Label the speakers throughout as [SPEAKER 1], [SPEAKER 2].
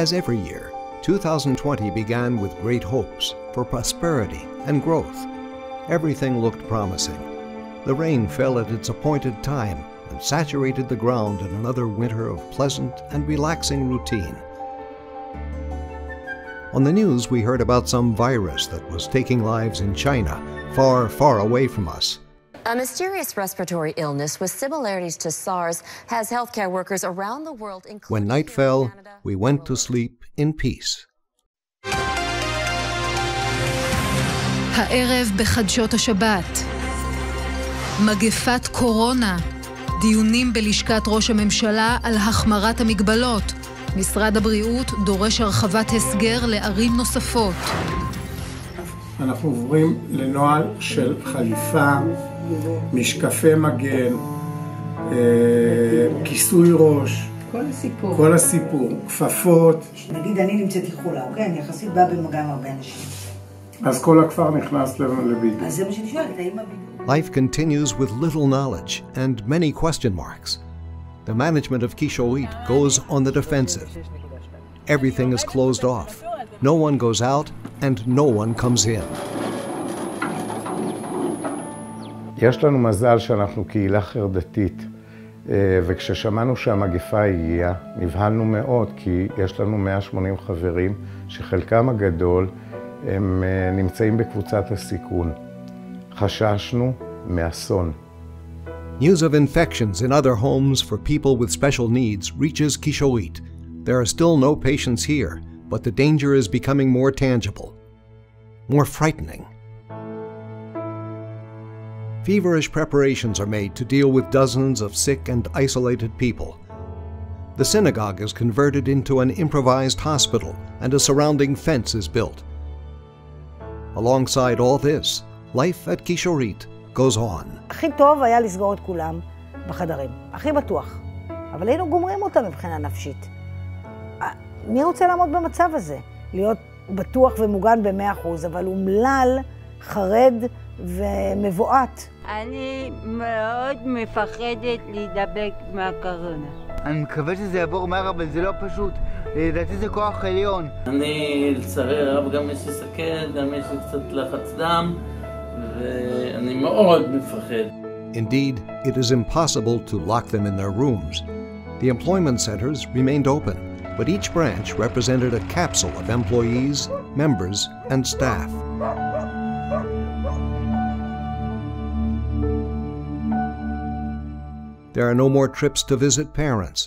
[SPEAKER 1] As every year, 2020 began with great hopes for prosperity and growth. Everything looked promising. The rain fell at its appointed time and saturated the ground in another winter of pleasant and relaxing routine. On the news, we heard about some virus that was taking lives in China, far, far away from us.
[SPEAKER 2] A mysterious respiratory illness with similarities to SARS has healthcare workers around the world, including
[SPEAKER 1] When night fell, we went to sleep in peace.
[SPEAKER 3] הערב בחדשות השבת. מגפת קורונה. דיונים בלשכת ראש הממשלה על החמרת המגבלות. משרד הבריאות דורש הרחבת הסגר לערים נוספות.
[SPEAKER 4] אנחנו עוברים לנוהל של חליפה, משקפי מגן, כיסוי ראש, כל הסיפור, כפפות.
[SPEAKER 5] נגיד אני נמצאתי חולה, אוקיי? אני יחסית באה במגע עם הרבה אנשים.
[SPEAKER 4] אז כל הכפר נכנס לבידוד.
[SPEAKER 5] אז זה מה שאני שואלת, האם הבידוד?
[SPEAKER 1] Life continues with little knowledge and many question marks. The management of Kishorit goes on the defensive. Everything is closed off. No one goes out and no one comes in.
[SPEAKER 4] יש לנו מזל שאנחנו קהילה חרדתית, וכששמענו שהמגפה הגיעה, נבהלנו מאוד, כי יש לנו 180 חברים, שחלקם הגדול הם נמצאים בקבוצת הסיכון. חששנו מאסון.
[SPEAKER 1] News of infections in other homes for people with special needs reaches Kishorit. There are still no patients here, but the danger is becoming more tangible, more frightening. Feverish preparations are made to deal with dozens of sick and isolated people. The synagogue is converted into an improvised hospital and a surrounding fence is built. Alongside all this, life at Kishorit goes on.
[SPEAKER 5] הכי טוב היה לסגור את כולם בחדרים, הכי בטוח. אבל היינו גומרים אותם מבחינה נפשית. מי רוצה לעמוד במצב הזה? להיות בטוח ומוגן ב100%, אבל אומלל, חרד ומבועת.
[SPEAKER 6] אני מאוד מפחדת להידבק מהקורונה.
[SPEAKER 7] אני מקווה שזה יעבור מהר, אבל זה לא פשוט. לדעתי זה כוח עליון.
[SPEAKER 8] אני לצערי הרב גם יש לי סכרת, גם יש לי קצת לחץ דם, ואני מאוד מפחד.
[SPEAKER 1] Indeed, it is impossible to lock them in their rooms. The employment centers remained open, but each branch represented a capsule of employees, members, and staff. There are no more trips to visit parents,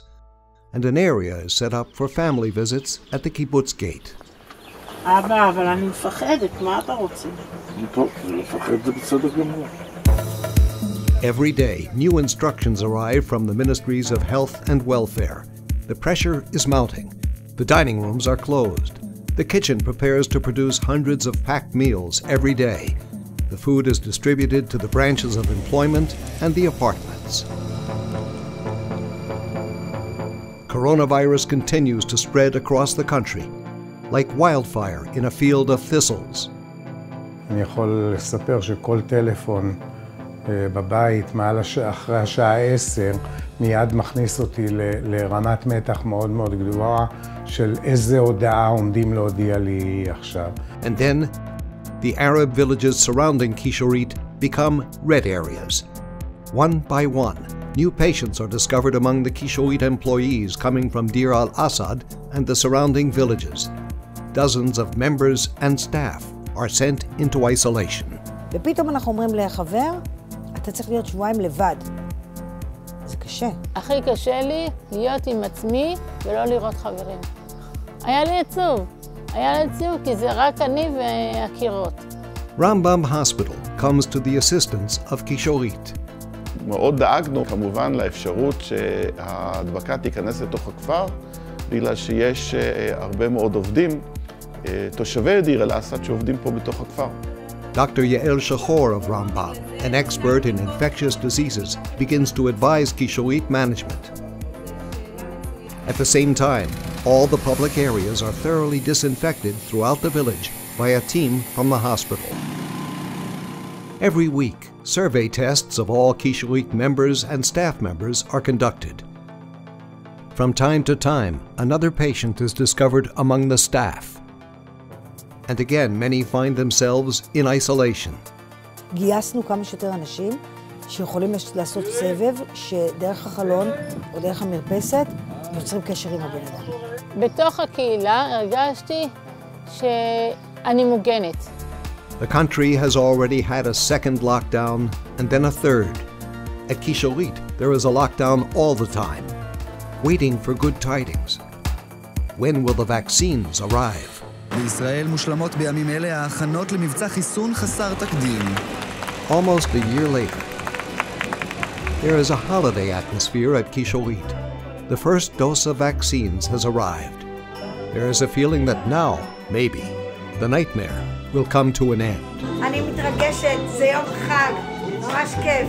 [SPEAKER 1] and an area is set up for family visits at the kibbutz gate.
[SPEAKER 8] אבא, אבל אני מפחדת, מה אתה רוצה? טוב, זה לפחד זה בסדר גמור.
[SPEAKER 1] Every day, new instructions arrive from the ministries of health and welfare. The pressure is mounting. The dining rooms are closed. The kitchen prepares to produce hundreds of packed meals every day. The food is distributed to the branches of employment and the apartments. Coronavirus continues to spread across the country, like wildfire in a field of thistles.
[SPEAKER 4] אני יכול לספר שכל טלפון בבית אחרי השעה 10 מיד מכניס אותי לרמת מתח מאוד מאוד גבוהה של איזה הודעה עומדים להודיע לי עכשיו.
[SPEAKER 1] And then, the Arab villages surrounding Kishorit become red areas. One by one, new patients are discovered among the Kishorit employees coming from Deir al-Assad and the surrounding villages. Dozens of members and staff are sent into isolation.
[SPEAKER 5] ופתאום אנחנו אומרים לחבר, אתה צריך להיות שבועיים לבד. זה קשה.
[SPEAKER 6] הכי קשה לי להיות עם עצמי ולא לראות חברים. היה לי עצוב. כי זה רק אני והקירות.
[SPEAKER 1] Rambam Hospital comes to the assistance of Kishorit.
[SPEAKER 9] מאוד דאגנו כמובן לאפשרות שההדבקה תיכנס לתוך הכפר, בגלל שיש הרבה מאוד עובדים, תושבי דיר אל-אסד שעובדים פה בתוך הכפר.
[SPEAKER 1] Dr. Yael Shachor of Rambam, an expert in infectious diseases, begins to advise Kishorit management. At the same time, all the public areas are thoroughly disinfected throughout the village by a team from the hospital. Every week, survey tests of all Kishorit members and staff members are conducted. From time to time, another patient is discovered among the staff. And again, many find themselves in isolation.
[SPEAKER 5] גייסנו כמה שיותר אנשים שיכולים לעשות סבב, שדרך החלון או דרך המרפסת יוצרים קשר עם הבן אדם.
[SPEAKER 6] בתוך הקהילה הרגשתי שאני מוגנת.
[SPEAKER 1] The country has already had a second lockdown and then a third. At Kishorit, there is a lockdown all the time, waiting for good tidings. When will the vaccines arrive?
[SPEAKER 10] בישראל מושלמות בימים אלה ההכנות למבצע חיסון חסר תקדים.
[SPEAKER 1] Almost a year later, there is a holiday atmosphere at Kishorit. The first dose of vaccines has arrived. There is a feeling that now, maybe, the nightmare will come to an end.
[SPEAKER 5] אני מתרגשת, זה יום חג, ממש כיף.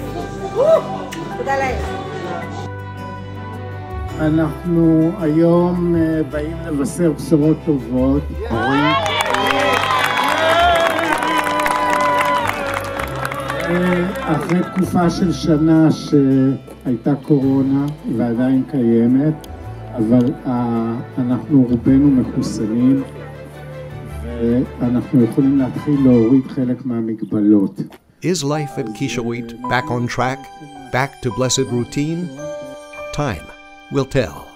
[SPEAKER 5] תודה להם.
[SPEAKER 4] אנחנו היום באים לבשר בשורות טובות. אחרי תקופה של שנה שהייתה קורונה ועדיין קיימת, אבל אנחנו רובנו מחוסנים ואנחנו יכולים להתחיל להוריד חלק מהמגבלות.
[SPEAKER 1] Is life at Kishorit back on track? Back to blessed routine? Time will tell.